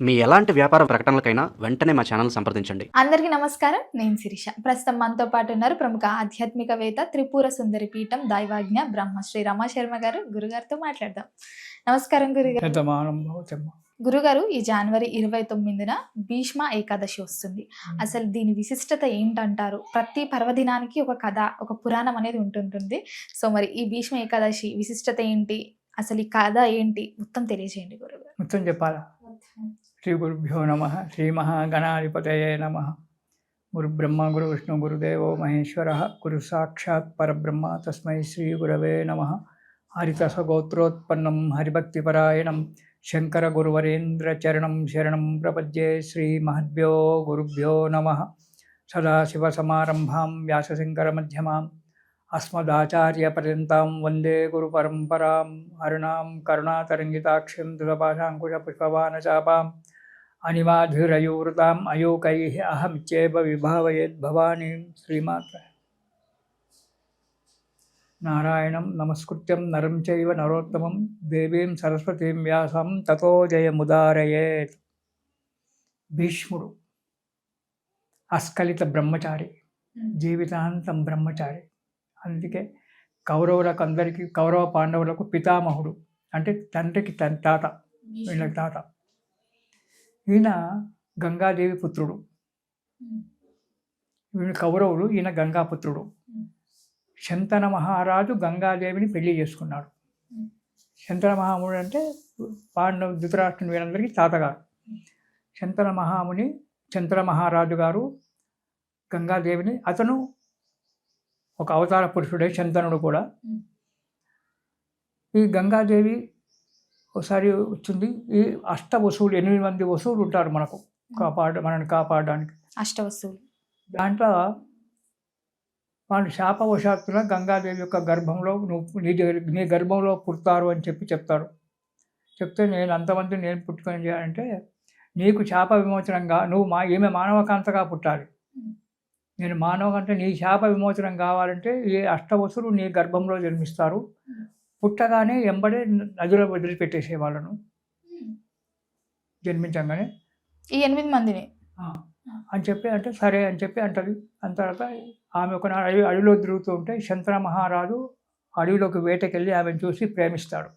మీ ఎలాంటి వ్యాపార ప్రకటనలకైనా వెంటనే మా ఛానల్ సంప్రదించండి. అందరికీ నమస్కారం. నేను శిరీష. ప్రస్తుతం మనతో పాటు ఉన్నారు ప్రముఖ ఆధ్యాత్మికవేత్త, త్రిపుర సుందరి పీఠం దైవాజ్ఞ బ్రహ్మశ్రీ రమాశర్మ గారు. గురుగారితో మాట్లాడదాం. నమస్కారం గురుగారు. గురుగారు, ఈ జనవరి 29న భీష్మ ఏకాదశి వస్తుంది. అసలు దీని విశిష్టత ఏంటంటారు? ప్రతి పర్వదినానికి ఒక కథ, ఒక పురాణం అనేది ఉంటుంటుంది. సో మరి ఈ భీష్మ ఏకాదశి విశిష్టత ఏంటి, అసలు ఈ కథ ఏంటి, మొత్తం తెలియజేయండి గురుగారు. మొత్తం చెప్పాలా? శ్రీ గురుభ్యో నమ. శ్రీ మహాగణాధిపతయే నమ. గురు బ్రహ్మ గురు విష్ణు గురుదేవో మహేశ్వర. గురు సాక్షాత్ పరబ్రహ్మ తస్మై శ్రీ గురవే నమ. హరితస గోత్రోత్పన్నం హరిభక్తిపరాయణం శంకర గురువరేంద్ర చరణం శరణం ప్రపద్యే. శ్రీ మహద్భ్యో గురుభ్యో నమ. సదాశివసమారంభాం వ్యాసశంకర మధ్యమాం అస్మదాచార్యపర్యంతం వందే గురు పరంపరాం. హరిణాం కరుణాతరంగితాక్షం దురపాశాంకుశపుష్పబాణచాపాం అనిమాధురయూవృతాం అయోకైః అహమిత్యేవ విభావయేద్భవానీం. శ్రీమాత నారాయణం నమస్కృత్యం నరం చైవ నరోత్తమం దేవీం సరస్వతీం వ్యాసం తతో జయముదారయేత్. భీష్ముడు అస్ఖలిత బ్రహ్మచారి, జీవితాంతం బ్రహ్మచారి. అందుకే కౌరవులకు అందరికీ, కౌరవ పాండవులకు పితామహుడు, అంటే తండ్రికి తాత, వీళ్ళకి తాత. ఈయన గంగాదేవి పుత్రుడు. వీళ్ళు కౌరవులు, ఈయన గంగాపుత్రుడు. శంతన మహారాజు గంగాదేవిని పెళ్లి చేసుకున్నాడు. శంతన మహాముడు అంటే ధృతరాష్ట్రుని వీరందరికీ తాతగారు. శంతన మహారాజు గారు గంగాదేవిని, అతను ఒక అవతార పురుషుడే, శంతనుడు కూడా. ఈ గంగాదేవి ఒకసారి వచ్చింది. ఈ వసువులు 8 మంది వసువులు ఉంటారు మనకు మనల్ని కాపాడడానికి. అష్టవసువులు. దాంట్లో వాళ్ళు శాపవశాత్తున గంగాదేవి యొక్క గర్భంలో నువ్వు నీ గర్భంలో పుడతారు అని చెప్తారు. చెప్తే నేను అంతమంది నేను పుట్టుకొని చేయాలంటే నీకు శాప విమోచనంగా ఈమె మానవకాంతగా పుట్టాలి. నేను మానవకంటే నీ శాప విమోచనం కావాలంటే ఈ అష్టవసులు నీ గర్భంలో జన్మిస్తారు. పుట్టగానే ఎంబడే నదిలో వదిలిపెట్టేసే వాళ్ళను జన్మించగానే ఈ 8 మందిని అని చెప్పి, అంటే సరే అని చెప్పి అంటది. అంత తర్వాత ఆమె ఒక అడవిలో తిరుగుతూ ఉంటే శంతన మహారాజు అడవిలోకి వేటకెళ్ళి ఆమెను చూసి ప్రేమిస్తాడు.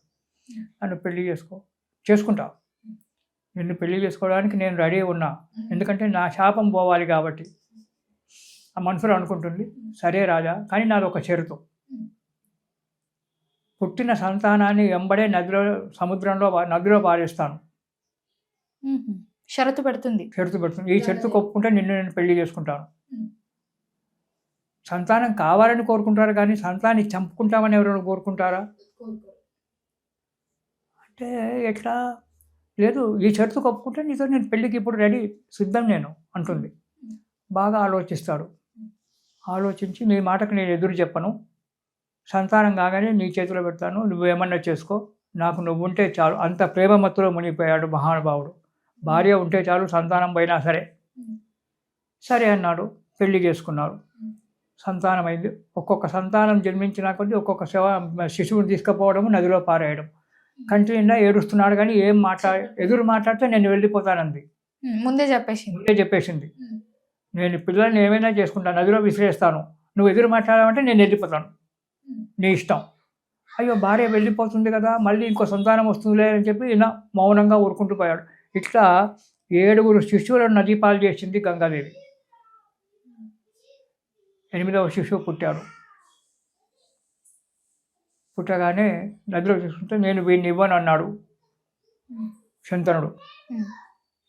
నన్ను పెళ్లి చేసుకుంటావు, నిన్ను పెళ్లి చేసుకోవడానికి నేను రెడీ ఉన్నా, ఎందుకంటే నా శాపం పోవాలి కాబట్టి ఆ మనసులో అనుకుంటుంది. సరే రాజా, కానీ నాది ఒక షరతు. పుట్టిన సంతానాన్ని వెంబడే నదిలో పారేస్తాను. షరతు పెడుతుంది. ఈ షరతు ఒప్పుకుంటే నేను పెళ్లి చేసుకుంటాను. సంతానం కావాలని కోరుకుంటారు, కానీ సంతానాన్ని చంపుకుంటామని ఎవరైనా కోరుకుంటారా? అంటే ఎట్లా? లేదు, ఈ షరతు ఒప్పుకుంటే నీతో నేను పెళ్ళికి ఇప్పుడు రెడీ, సిద్ధం నేను అంటుంది. బాగా ఆలోచిస్తాడు. ఆలోచించి, నీ మాటకు నేను ఎదురు చెప్పను, సంతానం కాగానే నీ చేతిలో పెడతాను, నువ్వేమన్నా చేసుకో, నాకు నువ్వుంటే చాలు. అంత ప్రేమ మత్తులో మునిగిపోయాడు మహానుభావుడు. భార్య ఉంటే చాలు, సంతానం పోయినా సరే. సరే అన్నాడు. పెళ్లి చేసుకున్నాడు. సంతానం అయింది. ఒక్కొక్క సంతానం జన్మించిన కొద్దీ ఒక్కొక్క శిశువుని తీసుకుపోవడం, నదిలో పారేయడం. కంటి నిండా ఏడుస్తున్నాడు, కానీ ఎదురు మాట్లాడితే నేను వెళ్ళిపోతానంది. ముందే చెప్పేసింది. నేను పిల్లల్ని ఏమైనా చేసుకుంటాను, నదిలో విసిరేస్తాను, నువ్వు ఎదురు మాట్లాడాలంటే నేను వెళ్ళిపోతాను, నీ ఇష్టం. అయ్యో, భార్య వెళ్ళిపోతుంది కదా, మళ్ళీ ఇంకో సంతానం వస్తుందిలే అని చెప్పి ఈయన మౌనంగా ఊరుకుంటూ పోయాడు. ఇట్లా 7 శిశువులను నదీపాలు చేసింది గంగాదేవి. 8వ శిశువు పుట్టాడు. పుట్టగానే నదిలో చూసుకుంటే నేను వీడిని ఇవ్వను అన్నాడు శంతనుడు.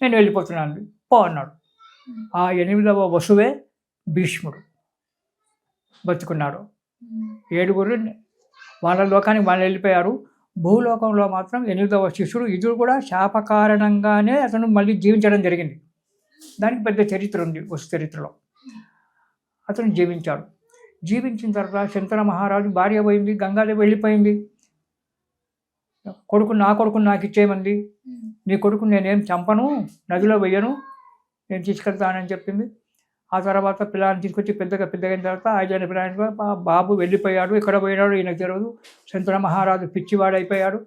నేను వెళ్ళిపోతున్నాను పో అన్నాడు. ఆ 8వ వసువే భీష్ముడు. బతుకున్నాడు. 7 వాళ్ళ లోకానికి వాళ్ళు వెళ్ళిపోయారు. భూలోకంలో మాత్రం 8వ శిష్యుడు, ఇది కూడా శాప కారణంగానే అతను మళ్ళీ జీవించడం జరిగింది. దానికి పెద్ద చరిత్ర ఉంది వసు చరిత్రలో. అతను జీవించాడు. జీవించిన తర్వాత శంతన మహారాజు భార్య పోయింది, గంగాదేవి వెళ్ళిపోయింది. నా కొడుకుని నాకు ఇచ్చేయమంది. నీ కొడుకుని నేనేం చంపను, నదిలో వెయ్యను, నేను తీసుకెళ్తానని చెప్పింది. ఆ తర్వాత పిల్లాన్ని తీసుకొచ్చి పెద్దగా అయిన తర్వాత ఆయన పిల్లానికి బాబు వెళ్ళిపోయాడు, ఎక్కడ పోయినాడు ఈయనకు తెలియదు. శంతన మహారాజు పిచ్చివాడైపోయాడు.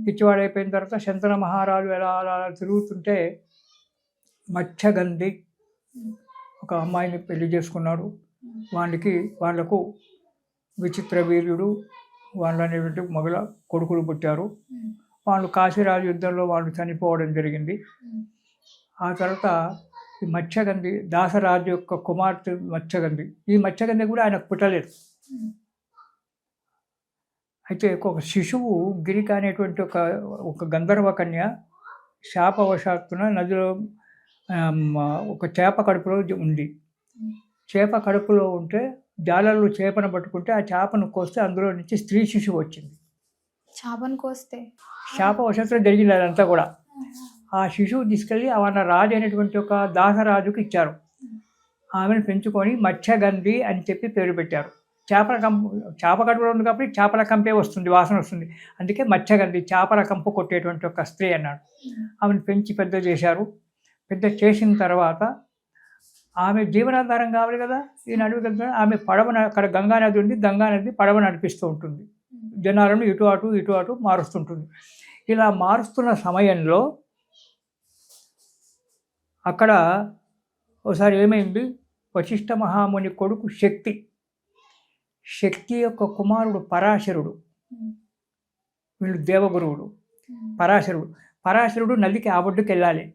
పిచ్చివాడు అయిపోయిన తర్వాత శంతన మహారాజు ఎలా అలా తిరుగుతుంటే మత్స్యగంధి ఒక అమ్మాయిని పెళ్లి చేసుకున్నాడు. వాళ్లకు విచిత్ర వీర్యుడు వాళ్ళనేటువంటి మొదల కొడుకులు పుట్టారు. వాళ్ళు కాశీరాజు యుద్ధంలో వాళ్ళు చనిపోవడం జరిగింది. ఆ తర్వాత ఈ మత్స్యగంధి దాసరాజు యొక్క కుమార్తె మత్స్యగంధి. ఈ మత్స్యగంధి కూడా ఆయనకు పుట్టలేదు. అయితే ఒక శిశువు గిరిక అనేటువంటి ఒక గంధర్వ కన్య శాపవశాత్తున నదిలో ఒక చేప కడుపులో ఉంది. చేప కడుపులో ఉంటే జాలర్లు చేపను పట్టుకుంటే ఆ చేపను కోస్తే అందులో నుంచి స్త్రీ శిశువు వచ్చింది. చేపను కోస్తే శాపవశాత్తున జరిగింది అదంతా కూడా. ఆ శిశువు తీసుకెళ్ళి ఆమె రాజు అయినటువంటి ఒక దాసరాజుకి ఇచ్చారు. ఆమెను పెంచుకొని మత్స్యగంధి అని చెప్పి పేరు పెట్టారు. చేప కడుపులో ఉంది కాబట్టి చేపల కంపే వస్తుంది, వాసన వస్తుంది. అందుకే మత్స్యగంధి, చేపల కంపు కొట్టేటువంటి ఒక స్త్రీ అన్నాడు. ఆమెను పెంచి పెద్ద చేశారు. పెద్ద చేసిన తర్వాత ఆమె జీవనాధారం కావాలి కదా. ఈ నడువు కదా ఆమె పడవ, అక్కడ గంగా నది ఉంది, గంగా నది పడవ నడిపిస్తూ ఉంటుంది. జనాలను ఇటు అటు మారుస్తుంటుంది. ఇలా మారుస్తున్న సమయంలో అక్కడ ఒకసారి ఏమైంది, వశిష్ఠ మహాముని కొడుకు శక్తి యొక్క కుమారుడు పరాశరుడు, వీళ్ళు దేవగురువుడు. పరాశరుడు నదికి ఆ ఒడ్డుకి వెళ్ళాలి.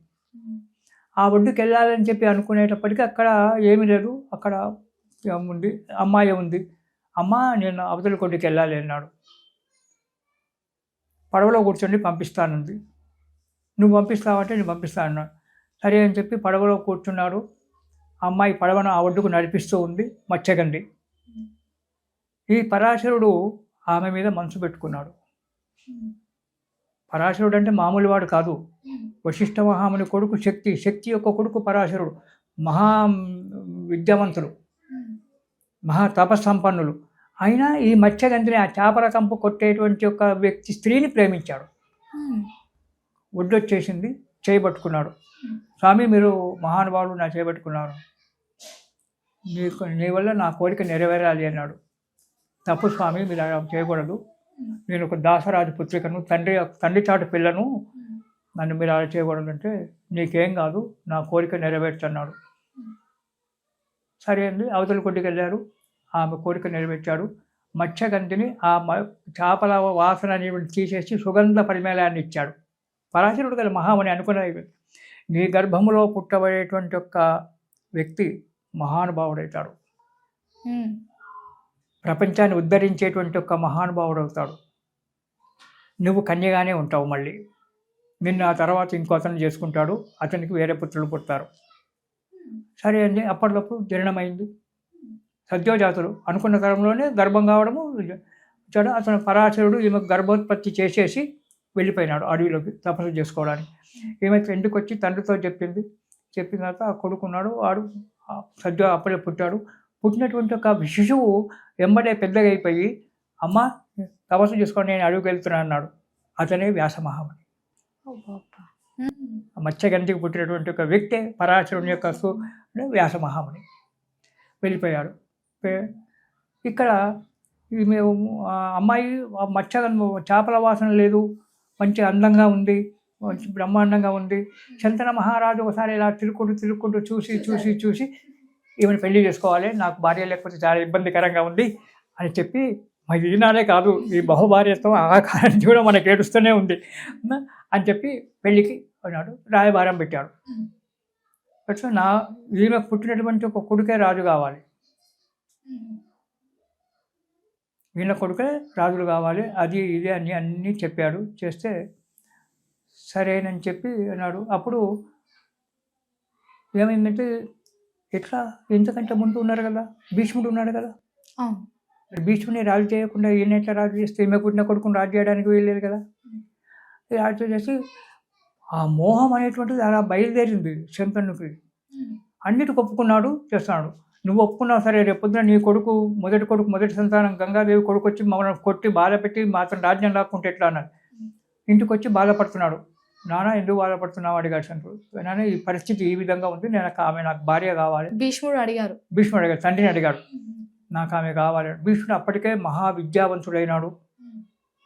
ఆ ఒడ్డుకి వెళ్ళాలని చెప్పి అనుకునేటప్పటికీ అక్కడ ఏమీ లేదు. అక్కడ ఉంది, అమ్మాయి ఉంది. అమ్మ నేను అవతల కొడ్డుకి వెళ్ళాలి అన్నాడు. పడవలో కూర్చొని పంపిస్తానుంది. నువ్వు పంపిస్తావంటే నేను పంపిస్తాను అన్నాడు. సరే అని చెప్పి పడవలో కూర్చున్నాడు. అమ్మాయి పడవను ఆ ఒడ్డుకు నడిపిస్తూ ఉంది మత్స్యగంధి. ఈ పరాశరుడు ఆమె మీద మనసు పెట్టుకున్నాడు. పరాశరుడు అంటే మామూలు వాడు కాదు. వశిష్ఠ మహాముని కొడుకు శక్తి యొక్క కొడుకు పరాశరుడు. మహా విద్యావంతులు, మహా తపస్సంపన్నులు. అయినా ఈ మత్స్యగంధిని, ఆ చేపల కంపు కొట్టేటువంటి ఒక వ్యక్తి స్త్రీని ప్రేమించాడు. ఒడ్డొచ్చేసింది, చేయబట్టుకున్నాడు. స్వామి మీరు మహానుభావులు, నా చేయబట్టుకున్నారు, నీ వల్ల నా కోరిక నెరవేరాలి అన్నాడు. తప్పు స్వామి, మీరు అలా చేయకూడదు. నేను ఒక దాసరాజు పుత్రికను, తండ్రి చాటు పిల్లను, నన్ను మీరు అలా చేయకూడదు అంటే నీకేం కాదు, నా కోరిక నెరవేర్చన్నాడు. సరే అండి, అవతల కొద్దికి వెళ్ళారు. ఆమె కోరిక నెరవేర్చాడు. మత్స్యగంధిని ఆ చేపల వాసన తీసేసి సుగంధ పరిమళాన్ని ఇచ్చాడు. పరాశరుడు గల మహాముని అనుకున్నది, నీ గర్భములో పుట్టబడేటువంటి ఒక వ్యక్తి మహానుభావుడవుతాడు, ప్రపంచాన్ని ఉద్ధరించేటువంటి ఒక మహానుభావుడు అవుతాడు. నువ్వు కన్యగానే ఉంటావు. మళ్ళీ నిన్ను ఆ తర్వాత ఇంకో అతను చేసుకుంటాడు, అతనికి వేరే పుత్రులు పుడతారు. సరే అండి, అప్పటికప్పుడు జననమైంది. సద్యోజాతులు అనుకున్న తరంలోనే గర్భం కావడము. అతను పరాశరుడు ఈమె గర్భోత్పత్తి చేసేసి వెళ్ళిపోయినాడు అడవిలోకి తపస్సు చేసుకోవడానికి. ఈమె ఇంటికి వచ్చి తండ్రితో చెప్పింది. చెప్పిన తర్వాత ఆ కొడుకున్నాడు, వాడు అప్పుడే పుట్టాడు. పుట్టినటువంటి ఒక శిశువు వెంబడే పెద్దగా అయిపోయి, అమ్మ తపస్సు చేసుకొని నేను అడవికి వెళ్తున్నాను అన్నాడు. అతనే వ్యాసమహాముని. మత్స్యగంధికి పుట్టినటువంటి ఒక వ్యక్తే పరాశరుని యొక్క వ్యాసమహాముని. వెళ్ళిపోయాడు. ఇక్కడ ఈమె అమ్మాయి చేపల వాసన లేదు, మంచి అందంగా ఉంది, మంచి బ్రహ్మాండంగా ఉంది. శంతన మహారాజు ఒకసారి ఇలా తిరుక్కుంటూ చూసి ఈమెను పెళ్లి చేసుకోవాలి, నాకు భార్య లేకపోతే చాలా ఇబ్బందికరంగా ఉంది అని చెప్పి, మరి ఈనాడే కాదు, ఈ బహుభార్యత్వం ఆకారం కూడా మనకు ఏడుస్తూనే ఉంది అని చెప్పి పెళ్ళికి అన్నాడు. రాయబారం పెట్టాడు. పెట్టి ఈమె పుట్టినటువంటి ఒక కొడుకే రాజు కావాలి, వీళ్ళ కొడుకే రాజులు కావాలి, అది ఇది అని అన్నీ చెప్పాడు. చేస్తే సరేనని చెప్పి అన్నాడు. అప్పుడు ఏమైందంటే, ఎట్లా, ఎంతకంటే ముందు ఉన్నారు కదా, భీష్ముడు ఉన్నాడు కదా, భీష్ముడిని రాజు చేయకుండా ఈయన ఎట్లా రాజు చేస్తే, ఈమె పుట్టిన కొడుకుని రాజు చేయడానికి వెళ్ళలేదు కదా. రాజు చేసి ఆ మోహం అనేటువంటిది అలా బయలుదేరింది శంకరునికి. అన్నిటికి ఒప్పుకున్నాడు, చేస్తున్నాడు. నువ్వు ఒప్పుకున్నావు సరే, రేపొద్దున నీ కొడుకు మొదటి సంతానం గంగాదేవి కొడుకు వచ్చి మమ్మల్ని కొట్టి బాధ పెట్టి మాత్రం రాజ్యం లాక్కుంటే ఎట్లా అన్నది. ఇంటికి వచ్చి బాధపడుతున్నాడు. నాన్న ఎందుకు బాధపడుతున్నావు అడిగాడు శంకరుడు. నాన్న ఈ పరిస్థితి ఈ విధంగా ఉంది, ఆమె నాకు భార్య కావాలి. భీష్ముడు అడిగారు, తండ్రిని అడిగాడు, నాకు ఆమె కావాలి. భీష్ముడు అప్పటికే మహావిద్యావంతుడైనాడు,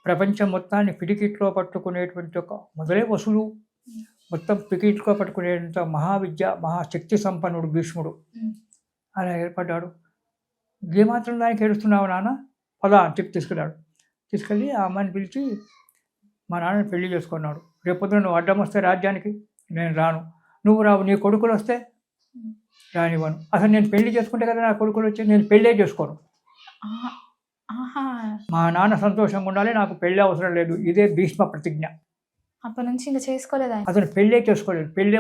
ప్రపంచం మొత్తాన్ని పిడికిట్లో పట్టుకునేటువంటి ఒక మొదలే వసులు మొత్తం పిడికిట్లో పట్టుకునేంత మహావిద్య మహాశక్తి సంపన్నుడు భీష్ముడు అలా ఏర్పడ్డాడు. ఏమాత్రం దానికి ఏడుస్తున్నావు నాన్న, పదా అని చెప్పి తీసుకెళ్ళి ఆ అమ్మాయిని పిలిచి మా నాన్నని పెళ్లి చేసుకున్నాడు. రేపొద్దున నువ్వు అడ్డం వస్తే రాజ్యానికి నేను రాను, నువ్వు రావు, నీ కొడుకులు వస్తే రానివ్వను. అసలు నేను పెళ్లి చేసుకుంటే కదా నా కొడుకులు వచ్చి, నేను పెళ్ళే చేసుకోను. మా నాన్న సంతోషంగా ఉండాలి, నాకు పెళ్ళి అవసరం లేదు. ఇదే భీష్మ ప్రతిజ్ఞ. అప్పటి నుంచి ఇంకా చేసుకోలేదు అతను పెళ్ళే చేసుకోలేదు. పెళ్ళే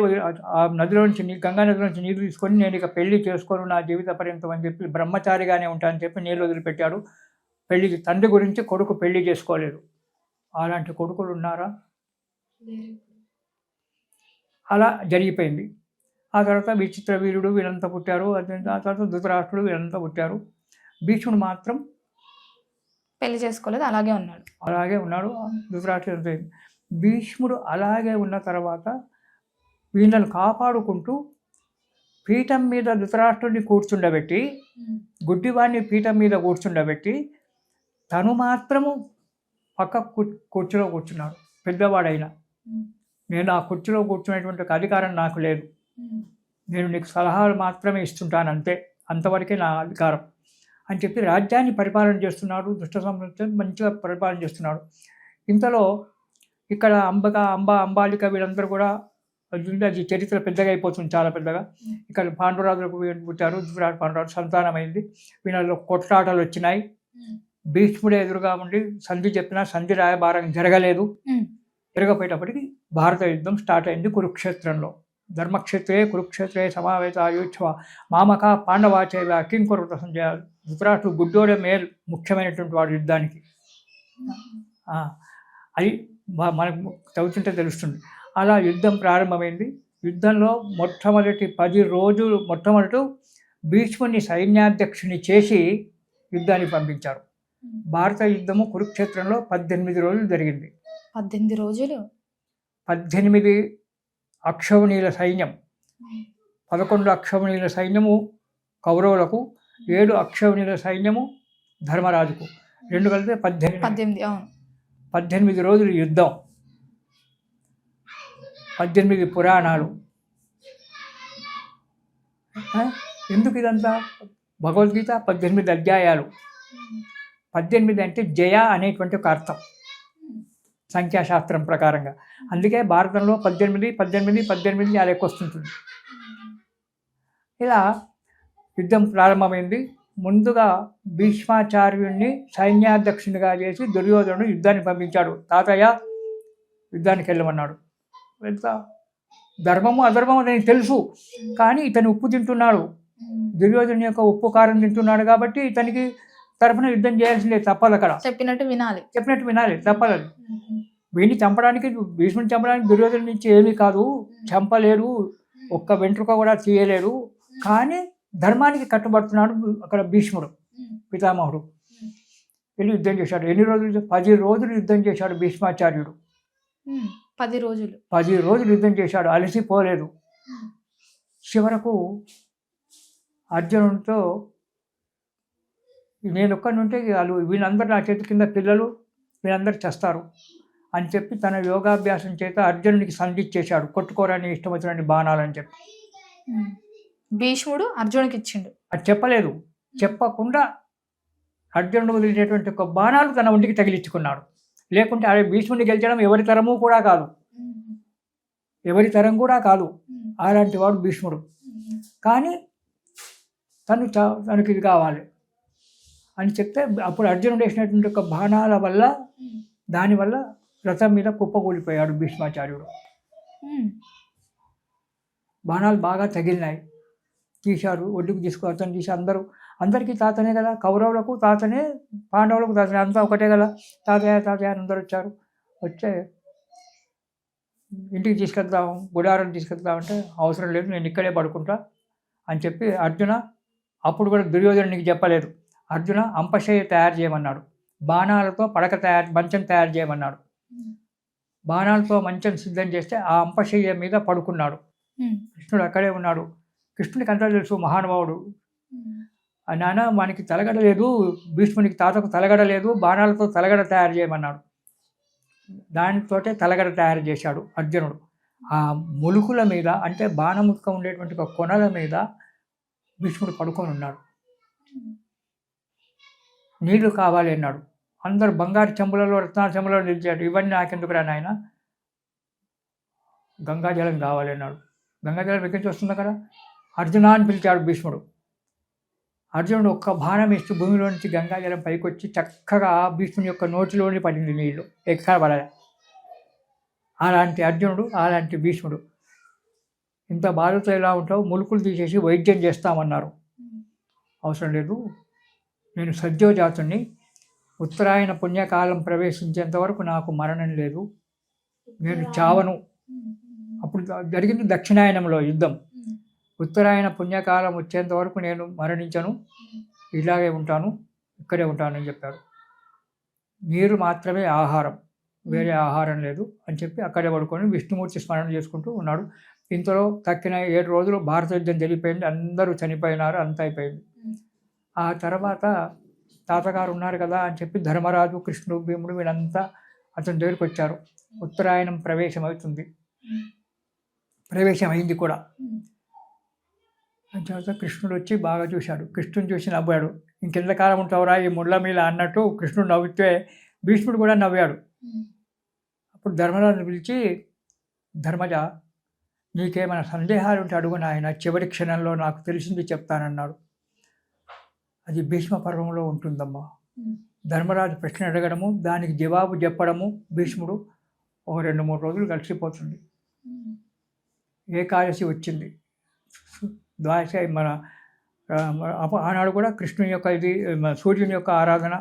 ఆ నదిలో నుంచి గంగా నదిలో నుంచి నీరు తీసుకొని నేను ఇక పెళ్లి చేసుకోను నా జీవిత పర్యంతం అని చెప్పి బ్రహ్మచారిగానే ఉంటానని చెప్పి నీళ్ళు వదిలిపెట్టాడు. పెళ్లి తండ్రి గురించి కొడుకు పెళ్లి చేసుకోలేదు. అలాంటి కొడుకులు ఉన్నారా? అలా జరిగిపోయింది. ఆ తర్వాత విచిత్ర వీరుడు వీళ్ళంతా పుట్టారు. ఆ తర్వాత ధృతరాష్ట్రుడు వీళ్ళంతా పుట్టారు. భీష్ముడు మాత్రం పెళ్లి చేసుకోలేదు, అలాగే ఉన్నాడు. ధృతరాష్ట్రుడు భీష్ముడు అలాగే ఉన్న తర్వాత వీళ్ళని కాపాడుకుంటూ పీఠం మీద ధృతరాష్ట్రుడిని కూర్చుండబెట్టి, గుడ్డివాడిని పీఠం మీద కూర్చుండబెట్టి తను మాత్రము పక్క కుర్చీలో కూర్చున్నాడు. పెద్దవాడైనా నేను ఆ కుర్చీలో కూర్చునేటువంటి అధికారం నాకు లేదు, నేను నీకు సలహాలు మాత్రమే ఇస్తుంటాను అంతే, అంతవరకే నా అధికారం అని చెప్పి రాజ్యాన్ని పరిపాలన చేస్తున్నాడు. దుష్ట సంబంధం మంచిగా పరిపాలన చేస్తున్నాడు. ఇంతలో ఇక్కడ అంబాలిక వీళ్ళందరూ కూడా అది చరిత్ర పెద్దగా అయిపోతుంది, చాలా పెద్దగా. ఇక్కడ పాండురాజులకు పుట్టారు. పాండురాజు సంతానమైంది. వీళ్ళలో కొట్లాటలు వచ్చినాయి. భీష్ముడే ఎదురుగా ఉండి సంధి చెప్పినా సంధి రాయబారం జరగలేదు. జరగపోయేటప్పటికి భారత యుద్ధం స్టార్ట్ అయింది కురుక్షేత్రంలో. ధర్మక్షేత్రే కురుక్షేత్రే సమావేత ఆయుష్వ మామక పాండవాచైవ కింకురుత సంజయ. ధృతరాష్ట్రుడు గుడ్డోడే మేలు ముఖ్యమైనటువంటి వాడు యుద్ధానికి. అది మనకు చదువుతుంటే తెలుస్తుంది. అలా యుద్ధం ప్రారంభమైంది. యుద్ధంలో మొట్టమొదటి 10 రోజులు భీష్ముని సైన్యాధ్యక్షుని చేసి యుద్ధానికి పంపించారు. భారత యుద్ధము కురుక్షేత్రంలో 18 రోజులు జరిగింది. 18 రోజులు 18 అక్షౌణీల సైన్యం, 11 అక్షౌణీల సైన్యము కౌరవులకు, 7 అక్షౌణీల సైన్యము ధర్మరాజుకు, 2 కలిపి 18 రోజులు యుద్ధం, 18 పురాణాలు. ఎందుకు ఇదంతా? భగవద్గీత 18 అధ్యాయాలు. 18 అంటే జయ అనేటువంటి ఒక అర్థం సంఖ్యాశాస్త్రం ప్రకారంగా. అందుకే భారతంలో 18 ఆ లెక్క వస్తుంటుంది. ఇలా యుద్ధం ప్రారంభమైంది. ముందుగా భీష్మాచార్యుడిని సైన్యాధ్యక్షునిగా చేసి దుర్యోధనుడు యుద్ధాన్ని పంపించాడు. తాతయ్య యుద్ధానికి వెళ్ళమన్నాడు. వెళ్తా ధర్మము అధర్మము అని తెలుసు, కానీ ఇతను ఉప్పు తింటున్నాడు, దుర్యోధను యొక్క ఉప్పు కారం తింటున్నాడు కాబట్టి ఇతనికి తరఫున యుద్ధం చేయాల్సిందే, తప్పదు. అక్కడ చెప్పినట్టు వినాలి, తప్పదు. వీడిని చంపడానికి, భీష్ముని చంపడానికి దుర్యోధను నుంచి ఏమీ కాదు, చంపలేడు, ఒక్క వెంట్రుక కూడా తీయలేడు, కానీ ధర్మానికి కట్టుబడుతున్నాడు అక్కడ భీష్ముడు పితామహుడు. వెళ్ళి యుద్ధం చేశాడు. ఎన్ని రోజులు? 10 రోజులు యుద్ధం చేశాడు భీష్మాచార్యుడు. 10 రోజులు యుద్ధం చేశాడు, అలసిపోలేదు. చివరకు అర్జునుడితో నేను ఒక్కడి ఉంటే వాళ్ళు వీళ్ళందరూ నా చేతి కింద పిల్లలు, వీళ్ళందరూ చేస్తారు అని చెప్పి తన యోగాభ్యాసం చేత అర్జునుడికి సంధించేశాడు. కొట్టుకోరని ఇష్టం వచ్చినటువంటి బాణాలని చెప్పి భీష్ముడు అర్జునుడికి ఇచ్చిండు. అది చెప్పలేదు. చెప్పకుండా అర్జునుడు వదిలినటువంటి ఒక బాణాలు తన ఒంటికి తగిలించుకున్నాడు. లేకుంటే అదే భీష్ముడిని గెలిచడం ఎవరి తరం కూడా కాదు, అలాంటి వాడు భీష్ముడు. కానీ తనకి ఇది కావాలి అని చెప్తే అప్పుడు అర్జునుడు వేసినటువంటి ఒక బాణాల వల్ల, దానివల్ల రథం మీద కుప్పకూలిపోయాడు భీష్మాచార్యుడు. బాణాలు బాగా తగిలినాయి. తీశారు, ఒడ్డుకు అతను తీసి అందరికీ తాతనే కదా, కౌరవులకు తాతనే, పాండవులకు తాతనే, అంతా ఒకటే కదా, తాతయ్య అందరూ వచ్చారు. వచ్చే ఇంటికి తీసుకెళ్తాం, గుడారం తీసుకెళ్తామంటే అవసరం లేదు, నేను ఇక్కడే పడుకుంటా అని చెప్పి అర్జున, అప్పుడు కూడా దుర్యోధనునికి చెప్పలేదు, అర్జున అంపశయ్య తయారు చేయమన్నాడు. బాణాలతో మంచం తయారు చేయమన్నాడు. బాణాలతో మంచం సిద్ధం చేస్తే ఆ అంపశయ్య మీద పడుకున్నాడు. కృష్ణుడు అక్కడే ఉన్నాడు. కృష్ణుడికి అంతా తెలుసు, మహానుభావుడు. నాన్న మనకి తలగడ లేదు, భీష్మునికి తాతకు తలగడ లేదు, బాణాలతో తలగడ తయారు చేయమన్నాడు. దానితోటే తలగడ తయారు చేశాడు అర్జునుడు. ఆ ములుకుల మీద అంటే బాణముక్క ఉండేటువంటి ఒక కొనల మీద భీష్ముడు పడుకొని ఉన్నాడు. నీళ్లు కావాలి అన్నాడు. అందరూ బంగారు చెంబులలో రత్నాల చెంబులలో నిలిచాడు. ఇవన్నీ నాకెందుకురా నాయన, గంగాజలం కావాలి అన్నాడు. గంగాజలం ఎక్కడి నుంచి వస్తుంది కదా. అర్జున అని పిలిచాడు భీష్ముడు. అర్జునుడు ఒక్క బాణం ఇస్తూ భూమిలో నుంచి గంగాజలం పైకి వచ్చి చక్కగా భీష్ముని యొక్క నోటిలోని పడింది నీళ్లు, ఎక్కడ పడలే. అలాంటి అర్జునుడు, అలాంటి భీష్ముడు. ఇంత బాధతో ఎలా ఉంటావు, ములుకులు తీసేసి వైద్యం చేస్తామన్నారు. అవసరం లేదు, నేను సద్యోజాతుని, ఉత్తరాయణ పుణ్యకాలం ప్రవేశించేంత వరకు నాకు మరణం లేదు, నేను చావను. అప్పుడు జరిగింది దక్షిణాయనంలో యుద్ధం. ఉత్తరాయణ పుణ్యకాలం వచ్చేంత వరకు నేను మరణించను, ఇలాగే ఉంటాను, ఇక్కడే ఉంటానని చెప్పాడు. నీరు మాత్రమే ఆహారం, వేరే ఆహారం లేదు అని చెప్పి అక్కడే పడుకొని విష్ణుమూర్తి స్మరణ చేసుకుంటూ ఉన్నాడు. ఇంతలో తక్కిన 7 రోజులు భారత యుద్ధం జరిగిపోయింది, అందరూ చనిపోయినారు, అంత అయిపోయింది. ఆ తర్వాత తాతగారు ఉన్నారు కదా అని చెప్పి ధర్మరాజు, కృష్ణుడు, భీముడు వీళ్ళంతా అతని దగ్గరికి వచ్చారు. ఉత్తరాయణం ప్రవేశం అవుతుంది, ప్రవేశం అయింది కూడా. తర్వాత కృష్ణుడు వచ్చి బాగా చూశాడు. కృష్ణుని చూసి నవ్వాడు. ఇంకెంతకాలం ఉంటావురా ఈ ముళ్ళ మీద అన్నట్టు కృష్ణుడు నవ్వితే భీష్ముడు కూడా నవ్వాడు. అప్పుడు ధర్మరాజుని పిలిచి, ధర్మజ, నీకేమైనా సందేహాలు ఉంటే అడుగు నాయన, చివరి క్షణంలో నాకు తెలిసింది చెప్తానన్నాడు. అది భీష్మ పర్వంలో ఉంటుందమ్మా. ధర్మరాజు ప్రశ్న అడగడము, దానికి జవాబు చెప్పడము భీష్ముడు ఒక 2-3 రోజులు కలిసిపోతుంది. ఏకాదశి వచ్చింది, ద్వాదశ మన ఆనాడు కూడా కృష్ణుని యొక్క ఇది సూర్యుని యొక్క ఆరాధన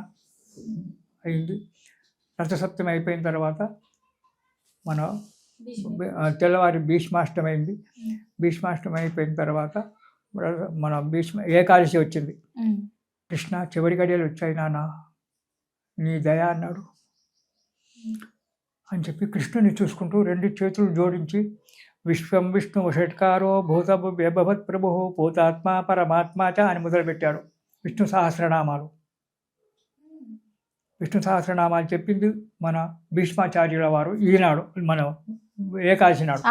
అయింది. రథసప్తమి అయిపోయిన తర్వాత మన తెల్లవారి భీష్మాష్టమి అయింది. భీష్మాష్టమి అయిపోయిన తర్వాత మన ఏకాదశి వచ్చింది. కృష్ణ, చివరి గడియలు వచ్చాయి నాన్న, నీ దయ అన్నాడు అని చెప్పి కృష్ణుని చూసుకుంటూ 2 చేతులు జోడించి, విశ్వం విష్ణు షట్కారో భూత వ్యభవత్ ప్రభు భూతాత్మ పరమాత్మ చ అని మొదలుపెట్టాడు. విష్ణు సహస్రనామాలు, విష్ణు సహస్రనామాలు చెప్పింది మన భీష్మాచార్యుల వారు. ఈనాడు మన ఏకాదశి నాడు,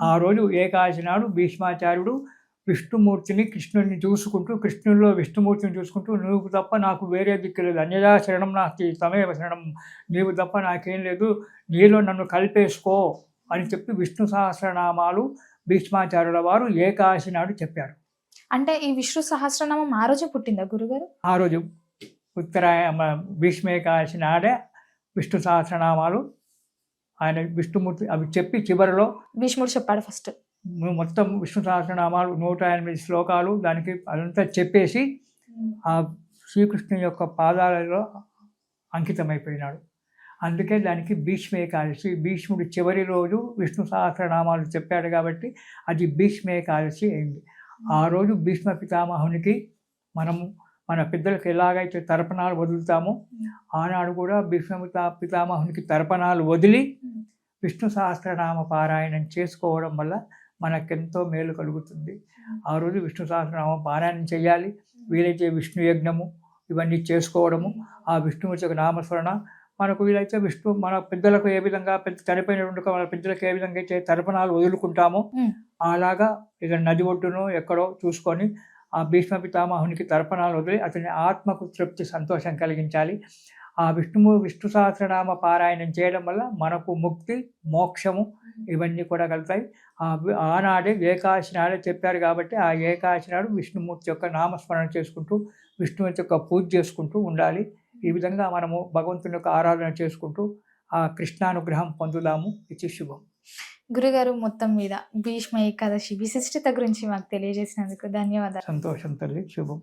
ఆ రోజు ఏకాదశి నాడు భీష్మాచార్యుడు విష్ణుమూర్తిని, కృష్ణుడిని చూసుకుంటూ, కృష్ణుల్లో విష్ణుమూర్తిని చూసుకుంటూ, నువ్వు తప్ప నాకు వేరే దిక్కు లేదు, అన్యదా శరణం నాస్తి తమేవ శరణం, నీవు తప్ప నాకేం లేదు, నీలో నన్ను కలిపేసుకో అని చెప్పి విష్ణు సహస్రనామాలు భీష్మాచార్యుల వారు ఏకాదశి నాడు చెప్పారు. అంటే ఈ విష్ణు సహస్రనామం ఆ రోజు పుట్టిందా గురుగారు? ఆ రోజు భీష్మ ఏకాదశి నాడే విష్ణు సహస్రనామాలు ఆయన విష్ణుమూర్తి అవి చెప్పి చివరిలో భీష్ముడు చెప్పాడు. ఫస్ట్ మొత్తం విష్ణు సహస్రనామాలు 108 శ్లోకాలు దానికి అదంతా చెప్పేసి ఆ శ్రీకృష్ణుని యొక్క పాదాలలో అంకితమైపోయినాడు. అందుకే దానికి భీష్మ ఏకాదశి. భీష్ముడు చివరి రోజు విష్ణు సహస్రనామాలు చెప్పాడు కాబట్టి అది భీష్మ ఏకాదశి అయింది. ఆ రోజు భీష్మ పితామహునికి మనము మన పెద్దలకు ఎలాగైతే తర్పణాలు వదులుతామో ఆనాడు కూడా భీష్మ పితామహునికి తర్పణాలు వదిలి విష్ణు సహస్రనామ పారాయణం చేసుకోవడం వల్ల మనకెంతో మేలు కలుగుతుంది. ఆ రోజు విష్ణు సహస్రనామ పారాయణం చేయాలి. వీలైతే విష్ణు యజ్ఞము ఇవన్నీ చేసుకోవడము, ఆ విష్ణుమూర్తి యొక్క నామస్మరణ. మనకు వీలైతే విష్ణు మన పెద్దలకు ఏ విధంగా చనిపోయినటువంటి మన పెద్దలకు ఏ విధంగా అయితే తర్పణాలు వదులుకుంటామో అలాగా ఇక నది ఒడ్డునో ఎక్కడో చూసుకొని ఆ భీష్మ పితామహునికి తర్పణాలు వదిలి అతని ఆత్మకు తృప్తి, సంతోషం కలిగించాలి. ఆ విష్ణు సహస్రనామ పారాయణం చేయడం వల్ల మనకు ముక్తి, మోక్షము ఇవన్నీ కూడా కలుగుతాయి. ఆనాడే ఏకాదశి నాడే చెప్పారు కాబట్టి ఆ ఏకాదశి నాడు విష్ణుమూర్తి యొక్క నామస్మరణ చేసుకుంటూ విష్ణుమూర్తి యొక్క పూజ చేసుకుంటూ ఉండాలి. ఈ విధంగా మనము భగవంతుని యొక్క ఆరాధన చేసుకుంటూ ఆ కృష్ణానుగ్రహం పొందుదాము. ఇది శుభం. గురుగారు, మొత్తం మీద భీష్మ ఏకాదశి విశిష్టత గురించి మాకు తెలియజేసినందుకు ధన్యవాదాలు. సంతోషం తల్లి, శుభం.